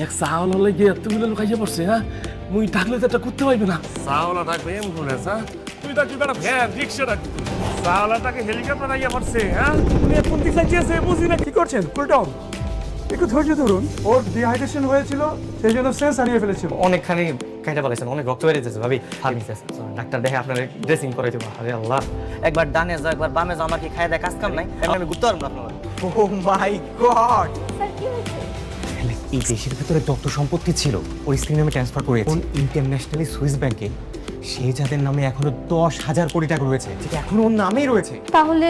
এক চাওয়ালা লাগে এতগুলো লুকাইয়া পড়ছে, হ্যাঁ? মুই ডাকলে তো একটা করতে পারবে না। চাওয়ালা ডাকবে এম করে, হ্যাঁ? তুই ডাকবি বেটা ভ্যান রিক্সা ডাকবি। চাওয়ালাটাকে হেলিকপ্টার আইয়া পড়ছে, হ্যাঁ? উনি কোন দিক চাইছে বুঝি না। কি করছেন? কুল ডাউন, একটু ধৈর্য ধরুন। ওর ডিহাইড্রেশন হয়েছিল, সেই জন্য সেন্স হারিয়ে ফেলেছিল। অনেকখানি কাইটা পালাইছেন, অনেক রক্ত বেরিয়ে যাচ্ছে ভাবি। ডাক্তার দেখে আপনার ড্রেসিং করে দেবো। আরে আল্লাহ, একবার ডানে যাও একবার বামে যাও, আমার কি খায় দেয় কাজ কাম নাই? এমনি আমি ঘুরতে পারবো না আপনার। ও মাই গড, স্যার কি হয়েছে? এই দেশের ভেতরে যত সম্পত্তি ছিল ওর স্ত্রীর নামে ট্রান্সফার করেছে ইন্টারন্যাশনালি সুইস ব্যাংকে। সেই যাদের নামে এখনো 10,000 কোটি টাকা রয়েছে, যেটা এখনো ওর নামেই রয়েছে। তাহলে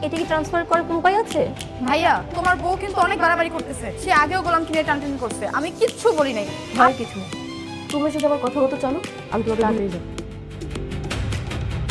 এটা কি ট্রান্সফার করার কোনো উপায় আছে? ভাইয়া তোমার বউ কিন্তু অনেক বাড়াবাড়ি করতেছে। সে আগেও গোলাম কিনে টানটানি করছে, আমি কিচ্ছু বলি নাই। ভয়ের কিছু নেই, তোমার সাথে আমার কথা হতো, চলো আমি তোমাকে তাড়াতাড়ি যাই।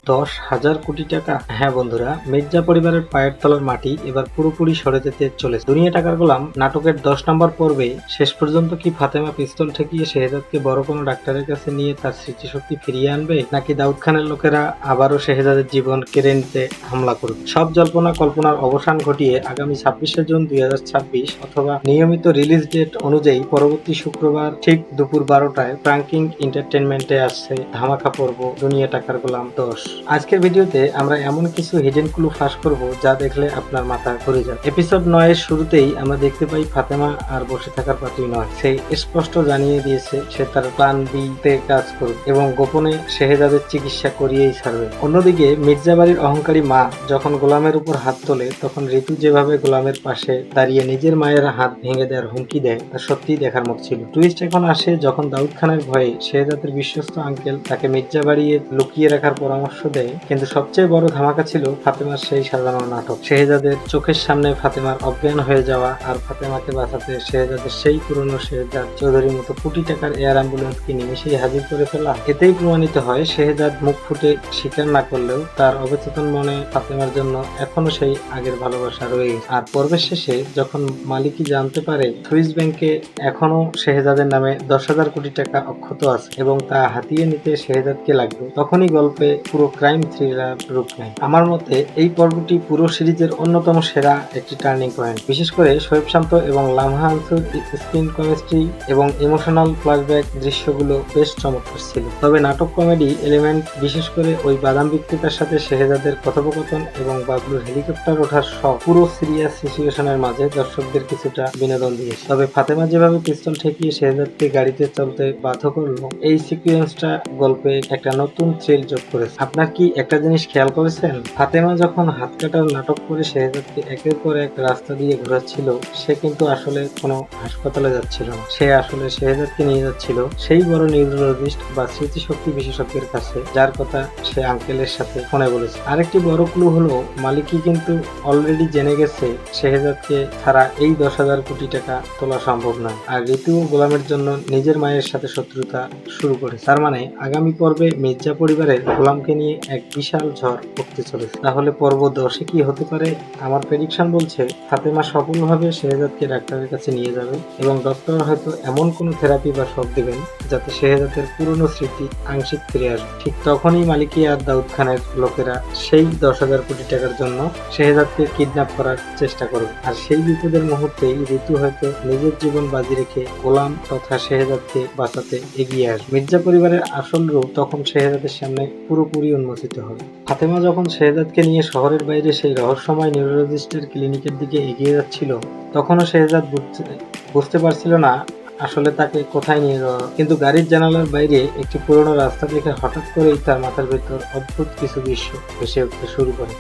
10,000 কোটি টাকা। হ্যাঁ বন্ধুরা, মির্জা পরিবারের পায়ের তলার মাটি এবার পুরোপুরি সরে যেতে চলেছে। দুনিয়া টাকার গোলাম নাটকের 10 নম্বর পর্বে শেষ পর্যন্ত কি ফাতেমা পিস্তল ঠেকিয়ে শেহজাদকে বড় কোনো ডাক্তারের কাছে নিয়ে তার স্মৃতিশক্তি ফিরিয়ে আনবে, নাকি দাউদ খানের লোকেরা আবারও শেহজাদের জীবন কেড়ে নিতে হামলা করবে? সব জল্পনা কল্পনার অবসান ঘটিয়ে আগামী 26শে জুন 2026 অথবা নিয়মিত রিলিজ ডেট অনুযায়ী পরবর্তী শুক্রবার ঠিক দুপুর 12টায় প্রাঙ্কিং এন্টারটেনমেন্টে আসছে ধামাকা পর্ব দুনিয়া টাকার গোলাম 10। আজকের ভিডিওতে আমরা এমন কিছু হিডেন ক্লু ফাঁস করব যা দেখলে আপনার মাথা ঘুরে যাবে। এপিসোড 9 এর শুরুতেই আমরা দেখতে পাই ফাতেমা আর বসে থাকার পাত্রী নয়। সে স্পষ্ট জানিয়ে দিয়েছে সে তার প্ল্যান বি তে কাজ করবে এবং গোপনে শেহজাদের চিকিৎসা করিয়েই ছাড়বে। অন্যদিকে মির্জা বাড়ির অহংকারী মা যখন গোলামের উপর হাত তোলে, তখন ঋতু যেভাবে গোলামের পাশে দাঁড়িয়ে নিজের মায়ের হাত ভেঙে দেওয়ার হুমকি দেয় তা সত্যিই দেখার মতো ছিল। টুইস্ট এখন আসে যখন দাউদ খানের ভয়ে শেহজাদের বিশ্বস্ত আঙ্কেল তাকে মির্জা বাড়িয়ে লুকিয়ে রাখার পরামর্শ দেয়। কিন্তু সবচেয়ে বড় ধামাকা ছিল ফাতেমার সেই সাজানো নাটক। শেহজাদের চোখের সামনে ফাতেমার অজ্ঞান হয়ে যাওয়া আর ফাতেমাকে বাঁচাতে শেহজাদের সেই পুরনো শেহজাদ চৌধুরীর মতো কোটি টাকার এয়ার অ্যাম্বুলেন্সকে নিমেষেই হাজির করে ফেলা। এতেই প্রমাণিত হয় শেহজাদ মুখ ফুটে স্বীকার না করলেও তার অবচেতন মনে ফাতেমার জন্য এখনো সেই আগের ভালোবাসা রয়ে গেছে। আর পর্বের শেষে যখন মালিকই জানতে পারে সুইস ব্যাংকে এখনো শেহজাদের নামে 10,000 কোটি টাকা অক্ষত আছে এবং তা হাতিয়ে নিতে শেহজাদকে লাগবে, তখনই গল্পে পুরো ক্রাইম থ্রিলার রূপ নেয়। আমার মতে এই পর্বটি পুরো সিরিজের অন্যতম সেরা একটি টার্নিং পয়েন্ট। বিশেষ করে শোয়েব শান্ত এবং লামহা আনসুর স্ক্রিন কেমিস্ট্রি এবং ইমোশনাল ফ্ল্যাশব্যাক দৃশ্যগুলো বেশ চমৎকার ছিল। তবে নাটক কমেডি এলিমেন্ট, বিশেষ করে ওই বাদাম বিক্রেতার সাথে শেহজাদের কথোপকথন এবং বাবলুর হেলিকপ্টার ওঠার শখ, পুরো সিরিয়াস সিচুয়েশনের মাঝে দর্শকদের কিছুটা বিনোদন দিয়েছে। তবে ফাতেমা যেভাবে পিস্তল ঠেকিয়ে শেহজাদকে গাড়িতে চলতে বাধ্য করলো, এই সিকুয়েন্সটা গল্পে একটা নতুন থ্রিল যোগ করেছে। আপনার কি একটা জিনিস খেয়াল করেছেন? ফাতেমা যখন হাত কাটার নাটক করে শেহজাদকে একের পর এক রাস্তা দিয়ে ঘোরাচ্ছিল, সে কিন্তু আসলে কোনো হাসপাতালে যাচ্ছিল না। সে আসলে শেহজাদকে নিয়ে যাচ্ছিল সেই বড় নিউরোলজিস্ট বা স্মৃতিশক্তি বিশেষজ্ঞের কাছে, যার কথা সে আঙ্কেলের সাথে ফোনে বলেছে। আরেকটি বড় ক্লু হলো মালিকই কিন্তু অলরেডি জেনে গেছে শেহজাদকে ছাড়া এই 10,000 কোটি টাকা তোলা সম্ভব নয়। আর ঋতু গোলামের জন্য নিজের মায়ের সাথে শত্রুতা শুরু করে। তার মানে আগামী পর্বে মির্জা পরিবারের গোলামকে নিয়ে এক বিশাল ঝড় উঠতে চলেছে। তাহলে পর্ব 10-এ কি হতে পারে? আমার প্রেডিকশন বলছে ফাতেমা সফলভাবে শেহজাদকে ডাক্তারের কাছে নিয়ে যাবে এবং ডক্টর হয়তো এমন কোনো থেরাপি বা শক দেবেন যাতে শেহজাদের পুরনো স্মৃতি আংশিক ফিরে আসবে। ঠিক তখনই মালিকি আর দাউদ খানের লোকেরা সেই 10,000 কোটি টাকার জন্য শেহজাদকে কিডন্যাপ করার চেষ্টা করবে। আর সেই বিপদের মুহূর্তেই ঋতু হয়তো নিজের জীবন বাজি রেখে গোলাম তথা শেহজাদকে বাঁচাতে এগিয়ে আসবে। মির্জা পরিবারের আসল রূপ তখন শেহজাদের সামনে পুরোপুরি উন্মোচিত হবে। ফাতেমা যখন শেহজাদকে নিয়ে শহরের বাইরে সেই রহস্যময় নিউরোলজিস্টের ক্লিনিকের দিকে এগিয়ে যাচ্ছিল, তখনও শেহজাদ বুঝতে পারছিল না আসলে তাকে কোথায় নিয়ে যাওয়া। কিন্তু গাড়ির জানালার বাইরে একটি পুরোনো রাস্তা দেখে হঠাৎ করেই তার মাথার ভেতর অদ্ভুত কিছু দৃশ্য ভেসে উঠতে শুরু করে।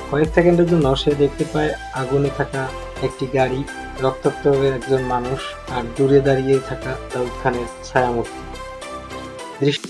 কয়েক সেকেন্ডের জন্য সে দেখতে পায় আগুনে থাকা একটি গাড়ি, রক্তাক্ত একজন মানুষ আর দূরে দাঁড়িয়ে থাকা দাউদ খানের ছায়ামূর্তি। দৃশ্য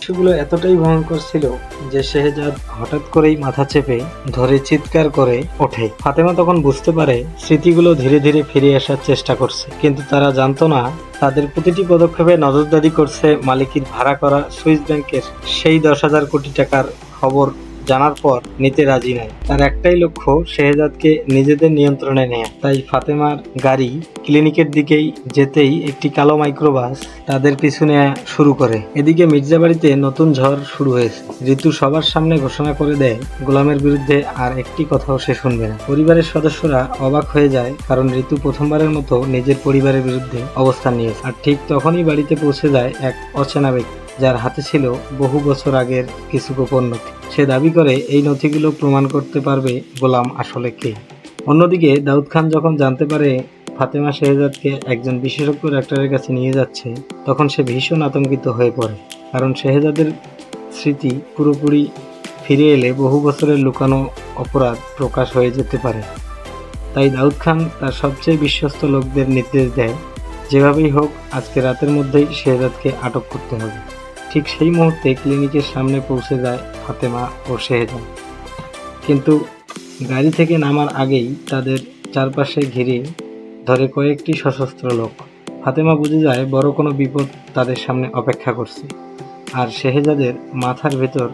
সেগুলো এতটাই ভয়ঙ্কর ছিল যে শেহজাদ হঠাৎ করেই মাথা চেপে ধরে চিৎকার করে ওঠে। ফাতেমা তখন বুঝতে পারে স্মৃতিগুলো ধীরে ধীরে ফিরে আসার চেষ্টা করছে, কিন্তু তারা জানতো না তাদের প্রতিটি পদক্ষেপে নজরদারি করছে মালিকের ভাড়া করা সুইস ব্যাংকের সেই 10,000 কোটি টাকার খবর জানার পর নিতে রাজি নয়। তার একটাই লক্ষ্য শেহজাদকে নিজেদের নিয়ন্ত্রণে নেয়া। তাই ফাতেমার গাড়ি ক্লিনিকের দিকেই যেতেই একটি কালো মাইক্রোবাস তাদের পিছু নেওয়া শুরু করে। এদিকে মির্জাবাড়িতে নতুন ঝড় শুরু হয়েছে। ঋতু সবার সামনে ঘোষণা করে দেয় গোলামের বিরুদ্ধে আর একটি কথাও সে শুনবে না। পরিবারের সদস্যরা অবাক হয়ে যায়, কারণ ঋতু প্রথমবারের মতো নিজের পরিবারের বিরুদ্ধে অবস্থান নিয়েছে। আর ঠিক তখনই বাড়িতে পৌঁছে যায় এক অচেনা ব্যক্তি, যার হাতে ছিল বহু বছর আগের কিছু গোপন নথি। সে দাবি করে এই নথিগুলো প্রমাণ করতে পারবে গোলাম আসলে কে। অন্যদিকে দাউদ খান যখন জানতে পারে ফাতেমা শেহজাদকে একজন বিশেষজ্ঞ ডাক্তারের কাছে নিয়ে যাচ্ছে, তখন সে ভীষণ আতঙ্কিত হয়ে পড়ে, কারণ শেহজাদের স্মৃতি পুরোপুরি ফিরে এলে বহু বছরের লুকানো অপরাধ প্রকাশ হয়ে যেতে পারে। তাই দাউদ খান তার সবচেয়ে বিশ্বস্ত লোকদের নির্দেশ দেয়, যেভাবেই হোক আজকে রাতের মধ্যেই শেহজাদকে আটক করতে হবে। ঠিক সেই মুহূর্তে ক্লিনিকের সামনে পৌঁছে যায় ফাতেমা ও শেহজাদ, কিন্তু গাড়ি থেকে নামার আগেই তাদের চারপাশে ঘিরে ধরে কয়েকটি সশস্ত্র লোক। ফাতেমা বুঝে যায় বড় কোনো বিপদ তাদের সামনে অপেক্ষা করছে, আর শেহজাদের মাথার ভেতর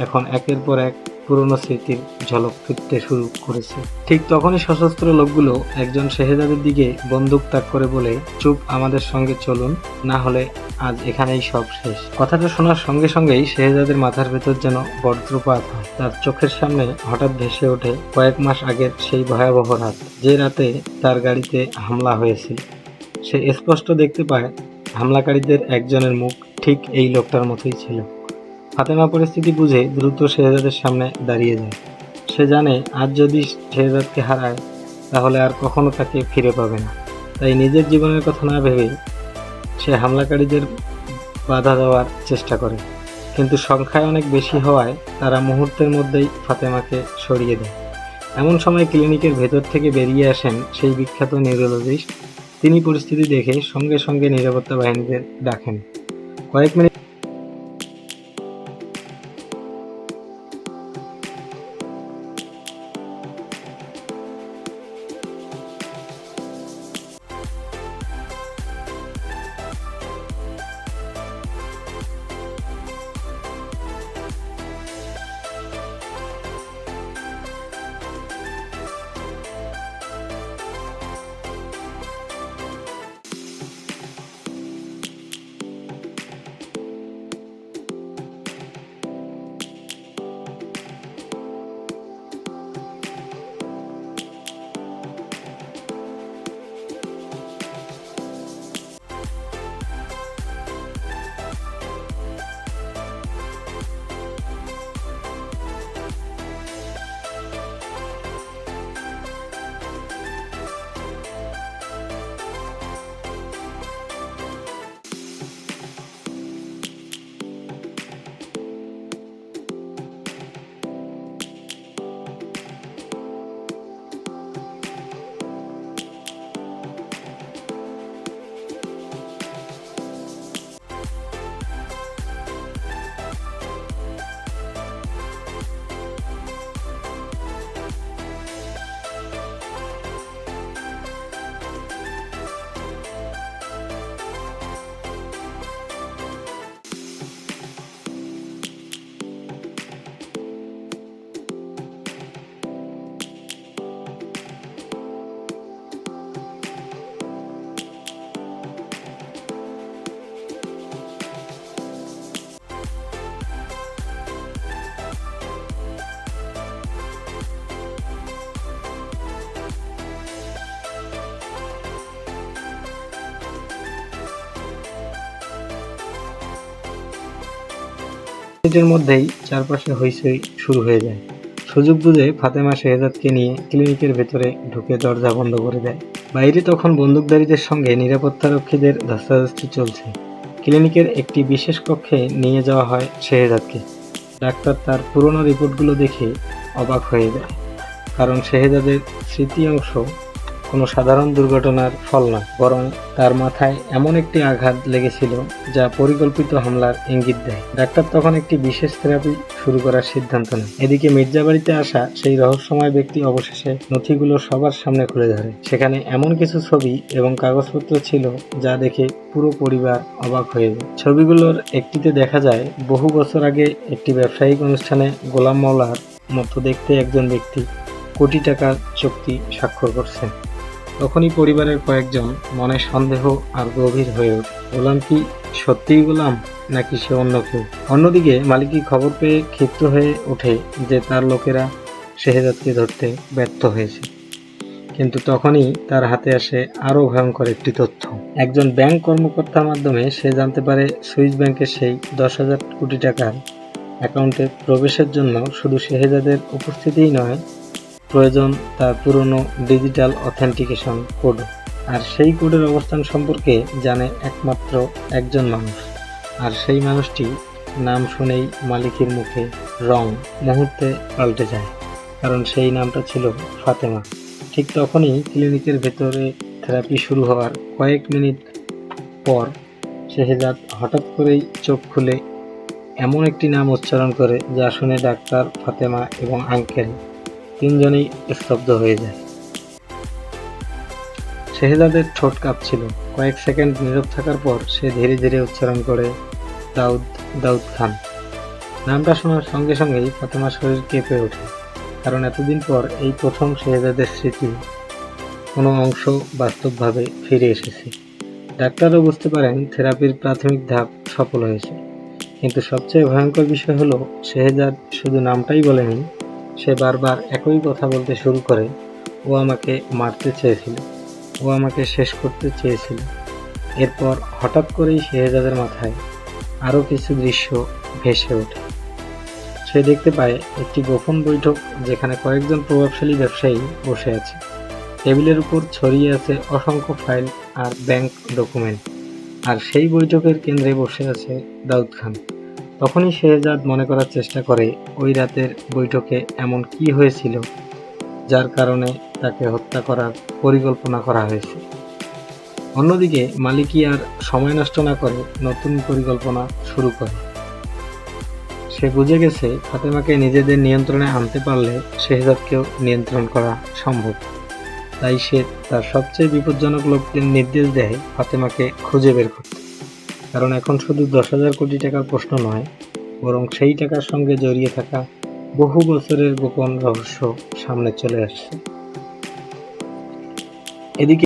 এখন একের পর এক পুরনো স্মৃতির ঝলক ফিরতে শুরু করেছে। ঠিক তখনই সশস্ত্র লোকগুলো একজন শেহজাদের দিকে বন্দুক তাক করে বলে, চুপ, আমাদের সঙ্গে চলুন, না হলে আজ এখানেই সব শেষ। কথাটা শোনার সঙ্গে সঙ্গেই শেহজাদের মাথার ভেতর যেন বজ্রপাত হয়। তার চোখের সামনে হঠাৎ ভেসে ওঠে কয়েক মাস আগের সেই ভয়াবহ রাত, যে রাতে তার গাড়িতে হামলা হয়েছিল। সে স্পষ্ট দেখতে পায় হামলাকারীদের একজনের মুখ ঠিক এই লোকটার মতোই ছিল। ফাতেমা পরিস্থিতি বুঝে দ্রুত শেহজাদের সামনে দাঁড়িয়ে যায়। সে জানে আজ যদি শেহজাদকে হারায় তাহলে আর কখনো তাকে ফিরে পাবে না। তাই নিজের জীবনের কথা না ভেবে সে হামলাকারীদের বাধা দেওয়ার চেষ্টা করে, কিন্তু সংখ্যায় অনেক বেশি হওয়ায় তারা মুহূর্তের মধ্যেই ফাতেমাকে সরিয়ে দেয়। এমন সময় ক্লিনিকের ভেতর থেকে বেরিয়ে আসেন সেই বিখ্যাত নিউরোলজিস্ট। তিনি পরিস্থিতি দেখে সঙ্গে সঙ্গে নিরাপত্তা বাহিনীদের ডাকেন। কয়েক মিনিট মিনিটের মধ্যেই চারপাশে হইচই শুরু হয়ে যায়। সুযোগ বুঝে ফাতেমা শেহজাদকে নিয়ে ক্লিনিকের ভেতরে ঢুকে দরজা বন্ধ করে দেয়। বাইরে তখন বন্দুকধারীদের সঙ্গে নিরাপত্তারক্ষীদের ধস্তাধস্তি চলছে। ক্লিনিকের একটি বিশেষ কক্ষে নিয়ে যাওয়া হয় শেহজাদকে। ডাক্তার তার পুরনো রিপোর্টগুলো দেখে অবাক হয়ে যায়, কারণ শেহজাদের স্মৃতি অংশ কোনো সাধারণ দুর্ঘটনার ফল না, বরং তার মাথায় এমন একটি আঘাত লেগেছিল যা পরিকল্পিত হামলার ইঙ্গিত দেয়। ডাক্তার তখন একটি বিশেষ থেরাপি শুরু করার সিদ্ধান্ত নেয়। এদিকে মির্জাবাড়িতে আসা সেই রহস্যময় ব্যক্তি অবশেষে নথিগুলো সবার সামনে খুলে ধরে। সেখানে এমন কিছু ছবি এবং কাগজপত্র ছিল যা দেখে পুরো পরিবার অবাক হয়ে যায়। ছবিগুলোর একটিতে দেখা যায় বহু বছর আগে একটি ব্যবসায়িক অনুষ্ঠানে গোলাম মাওলার মতো দেখতে একজন ব্যক্তি কোটি টাকার চুক্তি স্বাক্ষর করছেন। তখনই পরিবারের কয়েকজন মনে সন্দেহ আর গভীর হয়ে ওঠে। গোলাম কি সত্যিই গোলাম, নাকি সে অন্য কেউ? অন্যদিকে মালিকি খবর পেয়ে ক্ষিপ্ত হয়ে ওঠে যে তার লোকেরা শেহজাদকে ধরতে ব্যর্থ হয়েছে। কিন্তু তখনই তার হাতে আসে আরও ভয়ঙ্কর একটি তথ্য। একজন ব্যাংক কর্মকর্তার মাধ্যমে সে জানতে পারে সুইস ব্যাংকের সেই 10,000 কোটি টাকার অ্যাকাউন্টে প্রবেশের জন্য শুধু শেহজাদের উপস্থিতিই নয়, প্রয়োজন তার পুরনো ডিজিটাল অথেন্টিকেশন কোড। আর সেই কোডের অবস্থান সম্পর্কে জানে একমাত্র একজন মানুষ, আর সেই মানুষটি নাম শুনেই মালিকের মুখে রং মুহূর্তে পাল্টে যায়, কারণ সেই নামটা ছিল ফাতেমা। ঠিক তখনই ক্লিনিকের ভেতরে থেরাপি শুরু হওয়ার কয়েক মিনিট পর শেহজাদ হঠাৎ করেই চোখ খুলে এমন একটি নাম উচ্চারণ করে যা শুনে ডাক্তার, ফাতেমা এবং আঙ্কেল তিনজনেই স্তব্ধ হয়ে যায়। শেহজাদের ঠোঁট কাঁপছিল। কয়েক সেকেন্ড নীরব থাকার পর সে ধীরে ধীরে উচ্চারণ করে দাউদ খান। নামটা শোনার সঙ্গে সঙ্গেই ফাতেমার শরীর কেঁপে ওঠে, কারণ এতদিন পর এই প্রথম শেহজাদের স্মৃতি কোনো অংশ বাস্তবভাবে ফিরে এসেছে। ডাক্তারও বুঝতে পারেন থেরাপির প্রাথমিক ধাপ সফল হয়েছে, কিন্তু সবচেয়ে ভয়ঙ্কর বিষয় হলো শেহজাদ শুধু নামটাই বলেনি, সে বারবার একই কথা বলতে শুরু করে, ও আমাকে মারতে চেয়েছিল, ও আমাকে শেষ করতে চেয়েছিল। এরপর হঠাৎ করেই শেহজাদের মাথায় আরও কিছু দৃশ্য ভেসে ওঠে। সে দেখতে পায় একটি গোপন বৈঠক যেখানে কয়েকজন প্রভাবশালী ব্যবসায়ী বসে আছে। টেবিলের উপর ছড়িয়ে আছে অসংখ্য ফাইল আর ব্যাংক ডকুমেন্ট, আর সেই বৈঠকের কেন্দ্রে বসে আছে দাউদ খান। তখনই শেহজাদ মনে করার চেষ্টা করে ওই রাতের বৈঠকে এমন কি হয়েছিল যার কারণে তাকে হত্যা করার পরিকল্পনা করা হয়েছে। অন্যদিকে মালিকি আর সময় নষ্ট না করে নতুন পরিকল্পনা শুরু করে। সে বুঝে গেছে ফাতেমাকে নিজেদের নিয়ন্ত্রণে আনতে পারলে শেহজাদকেও নিয়ন্ত্রণ করা সম্ভব। তাই সে তার সবচেয়ে বিপজ্জনক লোকদের নির্দেশ দেয় ফাতেমাকে খুঁজে বের করতে, কারণ এখন শুধু 10,000 কোটি টাকার প্রশ্ন নয়, বরং সেই টাকার সঙ্গে জড়িয়ে থাকা বহু বছরের গোপন রহস্য সামনে চলে আসছে। এদিকে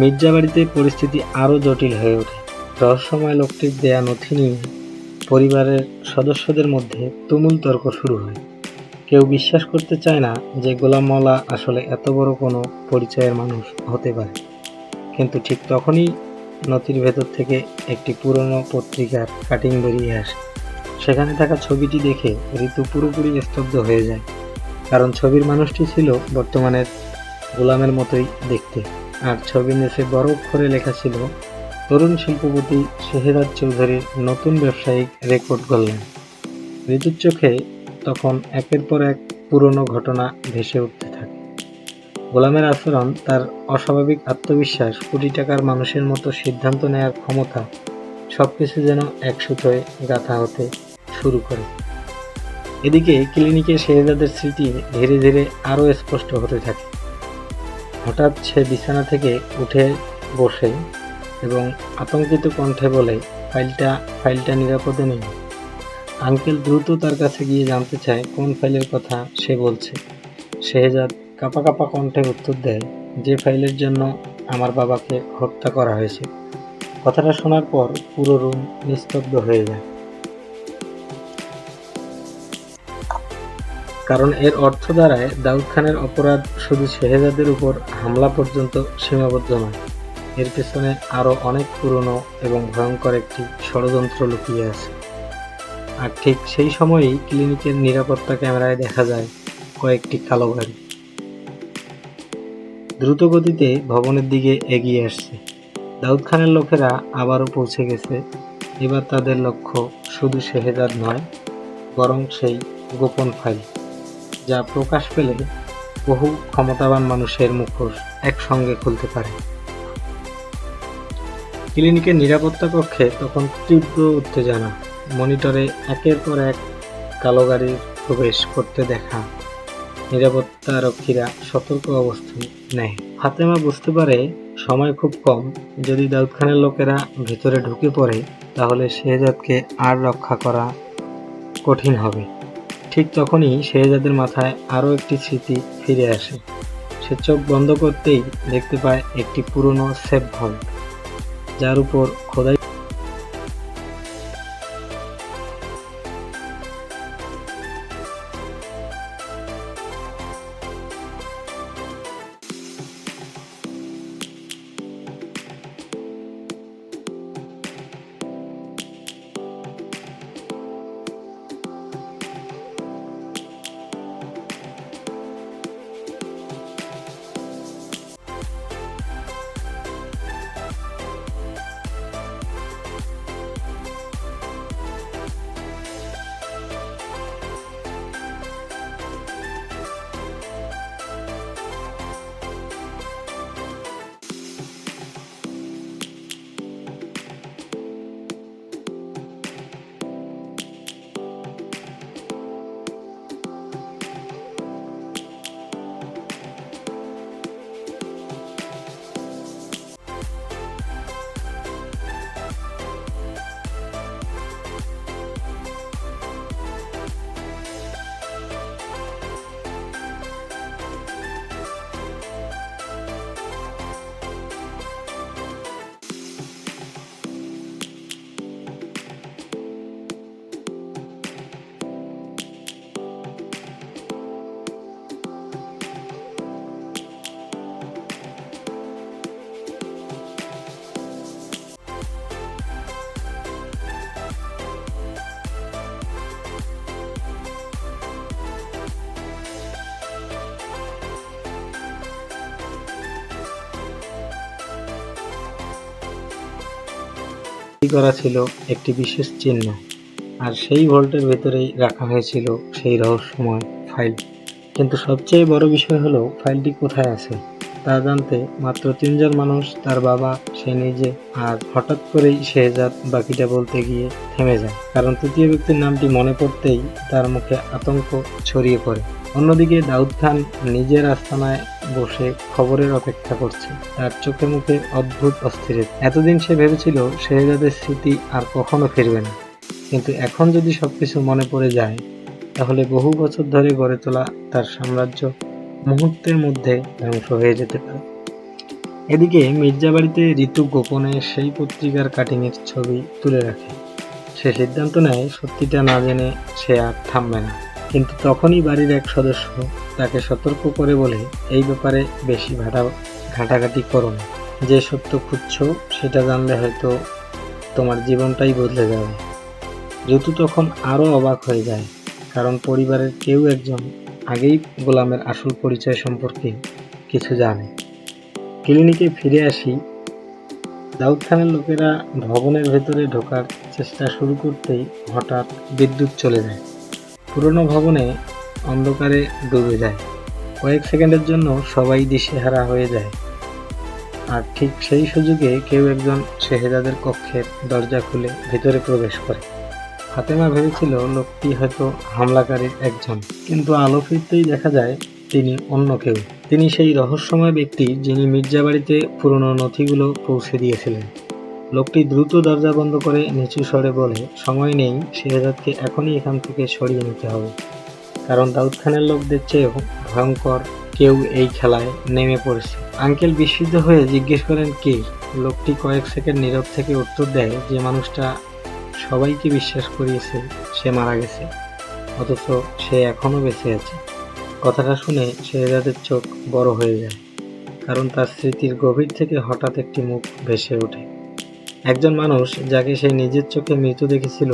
মির্জাবাড়িতে পরিস্থিতি আরও জটিল হয়ে ওঠে। রহস্যময় লোকটির দেয়া নথি নিয়ে পরিবারের সদস্যদের মধ্যে তুমুল তর্ক শুরু হয়। কেউ বিশ্বাস করতে চায় না যে গোলাম মাওলা আসলে এত বড় কোনো পরিচয়ের মানুষ হতে পারে। কিন্তু ঠিক তখনই নথির ভেতর থেকে একটি পুরনো পত্রিকার কাটিং বেরিয়ে আসে। সেখানে থাকা ছবিটি দেখে ঋতু পুরোপুরি স্তব্ধ হয়ে যায়, কারণ ছবির মানুষটি ছিল বর্তমানের গোলামের মতোই দেখতে। আর ছবির নিচে বড় অক্ষরে লেখা ছিল, তরুণ শিল্পপতি শেহজাদ চৌধুরীর নতুন ব্যবসায়িক রেকর্ড গড়লেন। ঋতুর চোখে তখন একের পর এক পুরনো ঘটনা ভেসে উঠতে থাকে। গোলামের আচরণ, তার অস্বাভাবিক আত্মবিশ্বাস, কোটি টাকার মানুষের মতো সিদ্ধান্ত নেওয়ার ক্ষমতা, সবকিছু যেন এক সুতোয় গাঁথা হতে শুরু করে। এদিকে ক্লিনিকে শেহজাদের স্মৃতি ধীরে ধীরে আরও স্পষ্ট হতে থাকে। হঠাৎ সে বিছানা থেকে উঠে বসে এবং আতঙ্কিত কণ্ঠে বলে, ফাইলটা নিরাপদে নেই। আঙ্কেল দ্রুত তার কাছে গিয়ে জানতে চায় কোন ফাইলের কথা সে বলছে। শেহজাদ কাঁপা কাঁপা কণ্ঠে উত্তর দেয়, যে ফাইলের জন্য আমার বাবাকে হত্যা করা হয়েছে। কথাটা শোনার পর পুরো রুম নিস্তব্ধ হয়ে যায়, কারণ এর অর্থ দাঁড়ায় দাউদ খানের অপরাধ শুধু শেহজাদের উপর হামলা পর্যন্ত সীমাবদ্ধ নয়, এর পেছনে আরও অনেক পুরনো এবং ভয়ঙ্কর একটি ষড়যন্ত্র লুকিয়ে আছে। আর ঠিক সেই সময়েই ক্লিনিকের নিরাপত্তা ক্যামেরায় দেখা যায় কয়েকটি কালো গাড়ি দ্রুত গতিতে ভবনের দিকে এগিয়ে আসছে। দাউদ খানের লোকেরা আবারও পৌঁছে গেছে। এবার তাদের লক্ষ্য শুধু শেহজাদ নয়, বরং সেই গোপন ফাইল, যা প্রকাশ পেলে বহু ক্ষমতাবান মানুষের মুখোশ একসঙ্গে খুলতে পারে। ক্লিনিকের নিরাপত্তা কক্ষে তখন তীব্র উত্তেজনা। মনিটরে একের পর এক কালো গাড়ির প্রবেশ করতে দেখা নিরাপত্তা রক্ষীরা সতর্ক অবস্থান নেয়। ফাতেমা বুঝতে পারে সময় খুব কম। যদি দাউদ খানের লোকেরা ভেতরে ঢুকে পড়ে, তাহলে শেহজাদকে আর রক্ষা করা কঠিন হবে। ঠিক তখনই শেহজাদের মাথায় আরও একটি স্মৃতি ফিরে আসে। সে চোখ বন্ধ করতেই দেখতে পায় একটি পুরনো সেফ ভল্ট, যার উপর খোদাই করা ছিল একটি বিশেষ চিহ্ন, আর সেই ভল্টের ভেতরেই রাখা হয়েছিল সেই রহস্যময় ফাইল। কিন্তু সবচেয়ে বড় বিষয় হলো ফাইলটি কোথায় আছে তা জানতে মাত্র 3 জন মানুষ, তার বাবা, সে নিজে, আর হঠাৎ করেই শেহজাদ বাকিটা বলতে গিয়ে থেমে যায়, কারণ তৃতীয় ব্যক্তির নামটি মনে পড়তেই তার মুখে আতঙ্ক ছড়িয়ে পড়ে। অন্যদিকে দাউদ খান নিজের আস্তানায় বসে খবরের অপেক্ষা করছে, তার চোখে মুখে অদ্ভুত অস্থিরতা। এতদিন সে ভেবেছিল শেহজাদের স্মৃতি আর কখনো ফিরবে না, কিন্তু এখন যদি সবকিছু মনে পড়ে যায়, তাহলে বহু বছর ধরে গড়ে তোলা তার সাম্রাজ্য মুহূর্তের মধ্যে ধ্বংস হয়ে যেতে পারে। এদিকে মির্জা বাড়িতে ঋতু গোপনে সেই পত্রিকার কাটিংয়ের ছবি তুলে রাখে। সে সিদ্ধান্ত নেয় সত্যিটা না জেনে সে আর থামবে না। কিন্তু তখনই বাড়ির এক সদস্য তাকে সতর্ক করে বলে, এই ব্যাপারে বেশি ঘাটাঘাটি করো না। যে সত্য খুঁজছো সেটা জানলে হয়তো তোমার জীবনটাই বদলে যাবে। ঋতু তখন আরও অবাক হয়ে যায়, কারণ পরিবারের কেউ একজন আগেই গোলামের আসল পরিচয় সম্পর্কে কিছু জানে। ক্লিনিকে ফিরে আসি। দাউদ খানের লোকেরা ভবনের ভেতরে ঢোকার চেষ্টা শুরু করতেই হঠাৎ বিদ্যুৎ চলে যায়। পুরনো ভবনে অন্ধকারে ডুবে যায়। কয়েক সেকেন্ডের জন্য সবাই দিশেহারা হয়ে যায়। আর ঠিক সেই সুযোগে কেউ একজন শেহজাদের কক্ষের দরজা খুলে ভেতরে প্রবেশ করে। ফাতেমা ভেবেছিল লোকটি হয়তো হামলাকারীর একজন, কিন্তু আলো ফিরতেই দেখা যায় তিনি অন্য কেউ। তিনি সেই রহস্যময় ব্যক্তি যিনি মির্জা বাড়িতে পুরনো নথিগুলো পৌঁছে দিয়েছিলেন। লোকটি দ্রুত দরজা বন্ধ করে নিচু স্বরে বলে, সময় নেই, শেহজাদকে এখনই এখান থেকে সরিয়ে নিতে হবে, কারণ দাউদ খানের লোকদের চেয়েও ভয়ঙ্কর কেউ এই খেলায় নেমে পড়েছে। আঙ্কেল বিস্মিত হয়ে জিজ্ঞেস করেন, কে? লোকটি কয়েক সেকেন্ড নীরব থেকে উত্তর দেয়, যে মানুষটা সবাইকে বিশ্বাস করিয়েছে সে মারা গেছে, অথচ সে এখনো বেঁচে আছে। কথাটা শুনে শেহজাদের চোখ বড় হয়ে যায়, কারণ তার স্মৃতির গভীর থেকে হঠাৎ একটি মুখ ভেসে ওঠে। একজন মানুষ যাকে সে নিজের চোখে মৃত দেখেছিল,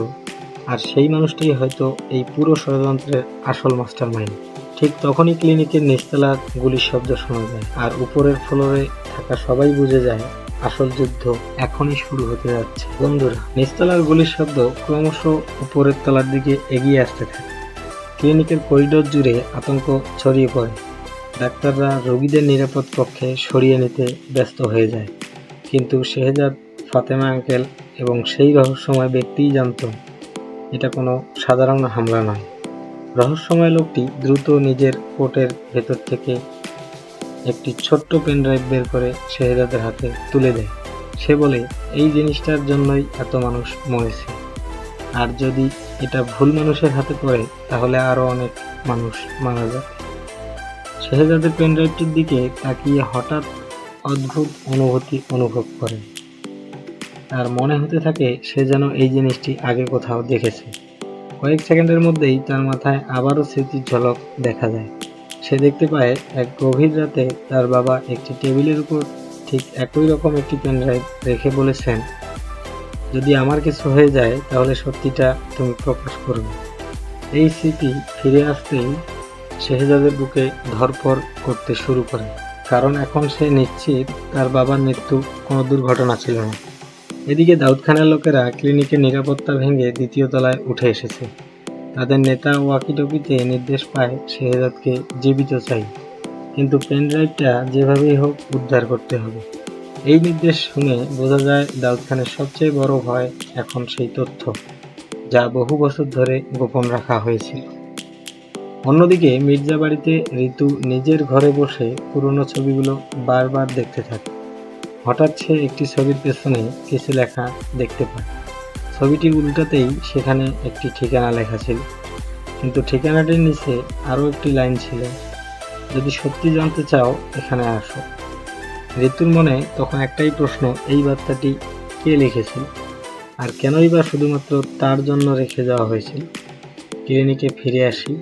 আর সেই মানুষটাই হয়তো এই পুরো ষড়যন্ত্রের আসল মাস্টারমাইন্ড। ঠিক তখনই ক্লিনিকের নিচতলার গুলির শব্দ শোনা যায়, আর উপরের ফ্লোরে থাকা সবাই বুঝে যায় আসল যুদ্ধ এখনই শুরু হতে যাচ্ছে। বন্ধুরা, নিচতলার গুলির শব্দ ক্রমশ উপরের তলার দিকে এগিয়ে আসতে থাকে। ক্লিনিকের করিডোর জুড়ে আতঙ্ক ছড়িয়ে পড়ে। ডাক্তাররা রোগীদের নিরাপদ কক্ষে সরিয়ে নিতে ব্যস্ত হয়ে যায়, কিন্তু শেহজাদ, ফাতেমা আঙ্কেল এবং সেই রহস্যময় ব্যক্তিই জানত এটা কোনো সাধারণ হামলা নয়। রহস্যময় লোকটি দ্রুত নিজের কোটের ভেতর থেকে একটি ছোট্ট পেনড্রাইভ বের করে শেহজাদের হাতে তুলে দেয়। সে বলে, এই জিনিসটার জন্যই এত মানুষ মরেছে, আর যদি এটা ভুল মানুষের হাতে পড়ে তাহলে আরও অনেক মানুষ মারা যাবে। শেহজাদের পেনড্রাইভটির দিকে তাকিয়ে হঠাৎ অদ্ভুত অনুভূতি অনুভব করে। তার মনে হতে থাকে সে যেন এই জিনিসটি আগে কোথাও দেখেছে। কয়েক সেকেন্ডের মধ্যেই তার মাথায় আবারও স্মৃতির ঝলক দেখা যায়। সে দেখতে পায় এক গভীর রাতে তার বাবা একটি টেবিলের উপর ঠিক একই রকম একটি পেনড্রাইভ রেখে বলেছেন, যদি আমার কিছু হয়ে যায় তাহলে সত্যিটা তুমি প্রকাশ করবে। এই স্মৃতি ফিরে আসতেই শেহজাদের বুকে ধরপড় করতে শুরু করে, কারণ এখন সে নিশ্চিত তার বাবার মৃত্যু কোনো দুর্ঘটনা ছিল না। এদিকে দাউদ খানের লোকেরা ক্লিনিকের নিরাপত্তা ভেঙে দ্বিতীয় তলায় উঠে এসেছে। তাদের নেতা ওয়াকিটকিতে নির্দেশ পায় শেহজাদকে জীবিত চাই, কিন্তু পেনড্রাইভটা যেভাবেই হোক উদ্ধার করতে হবে। এই নির্দেশ শুনে বোঝা যায় দাউদ খানের সবচেয়ে বড় ভয় এখন সেই তথ্য, যা বহু বছর ধরে গোপন রাখা হয়েছিল। অন্যদিকে মির্জা বাড়িতে ঋতু নিজের ঘরে বসে পুরনো ছবিগুলো বারবার দেখতে থাকে। হঠাৎ সে একটি ছবির পেছনে কিছু লেখা দেখতে পায়। ছবিটি উল্টাতেই সেখানে একটি ঠিকানা লেখা ছিল, কিন্তু ঠিকানাটির নিচে আরও একটি লাইন ছিল, যদি সত্যি জানতে চাও এখানে আসো। ঋতুর মনে তখন একটাই প্রশ্ন, এই বার্তাটি কে লিখেছিল, আর কেনই বা শুধুমাত্র তার জন্য রেখে যাওয়া হয়েছিল। ক্লিনিকে ফিরে আসি।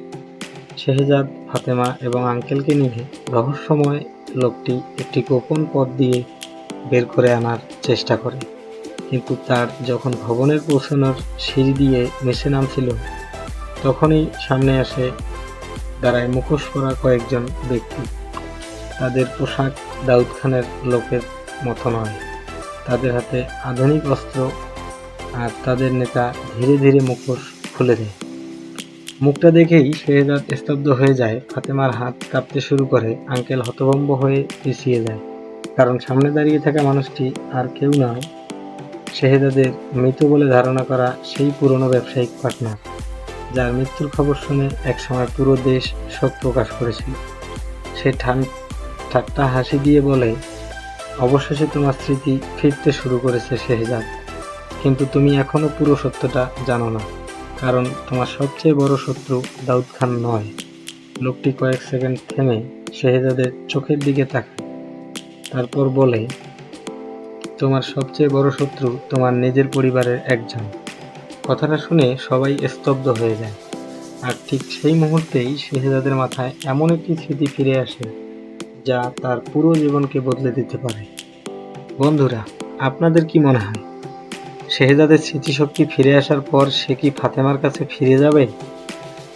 শেহজাদ, ফাতেমা এবং আঙ্কেলকে নিয়ে রহস্যময় লোকটি একটি গোপন পথ দিয়ে বের করে আনার চেষ্টা করে, কিন্তু তার যখন ভবনের পৌঁছানোর সিঁড়ি দিয়ে নিচে নামছিল, তখনই সামনে আসে দাঁড়ায় মুখোশ পরা কয়েকজন ব্যক্তি। তাদের পোশাক দাউদ খানের লোকের মতো নয়, তাদের হাতে আধুনিক অস্ত্র, আর তাদের নেতা ধীরে ধীরে মুখোশ খুলে দেয়। মুখটা দেখেই শেহজাদ স্তব্ধ হয়ে যায়। ফাতেমার হাত কাঁপতে শুরু করে। আঙ্কেল হতভম্ব হয়ে পিছিয়ে যায়, কারণ সামনে দাঁড়িয়ে থাকা মানুষটি আর কেউ নয়, শেহজাদের মৃত বলে ধারণা করা সেই পুরনো ব্যবসায়িক পার্টনার, যার মৃত্যুর খবর শুনে একসময় পুরো দেশ শোক প্রকাশ করেছিল। সে ঠাট্টা হাসি দিয়ে বলে, অবশেষে তোমার স্মৃতি ফিরতে শুরু করেছে শেহজাদ, কিন্তু তুমি এখনো পুরো সত্যটা জানো না, কারণ তোমার সবচেয়ে বড় শত্রু দাউদ খান নয়। লোকটি কয়েক সেকেন্ড থেমে শেহজাদের চোখের দিকে তাকায়, তারপর বলে, তোমার সবচেয়ে বড় শত্রু তোমার নিজের পরিবারের একজন, কথাটা শুনে সবাই স্তব্ধ হয়ে যায়। আর ঠিক সেই মুহূর্তেই শেহজাদের মাথায় এমন একটি স্মৃতি ফিরে আসে যা তার পুরো জীবনকে বদলে দিতে পারে। বন্ধুরা, আপনাদের কি মনে হয় শেহজাদের স্মৃতিশক্তি ফিরে আসার পর সে কি ফাতেমার কাছে ফিরে যাবে,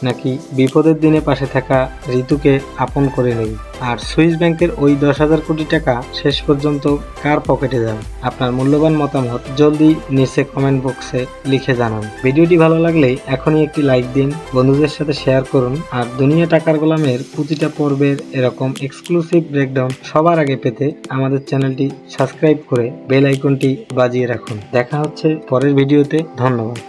নাকি বিপদের দিনে পাশে থাকা ঋতুকে আপন করে নেবে? আর সুইস ব্যাংকের ওই 10,000 কোটি টাকা শেষ পর্যন্ত কার পকেটে যাবে? আপনার মূল্যবান মতামত জলদি নিচে কমেন্ট বক্সে লিখে জানান। ভিডিওটি ভালো লাগলে এখনই একটি লাইক দিন, বন্ধুদের সাথে শেয়ার করুন। আর দুনিয়া টাকার গোলামের প্রতিটা পর্বের এরকম এক্সক্লুসিভ ব্রেকডাউন সবার আগে পেতে আমাদের চ্যানেলটি সাবস্ক্রাইব করে বেল আইকনটি বাজিয়ে রাখুন। দেখা হচ্ছে পরের ভিডিওতে। ধন্যবাদ।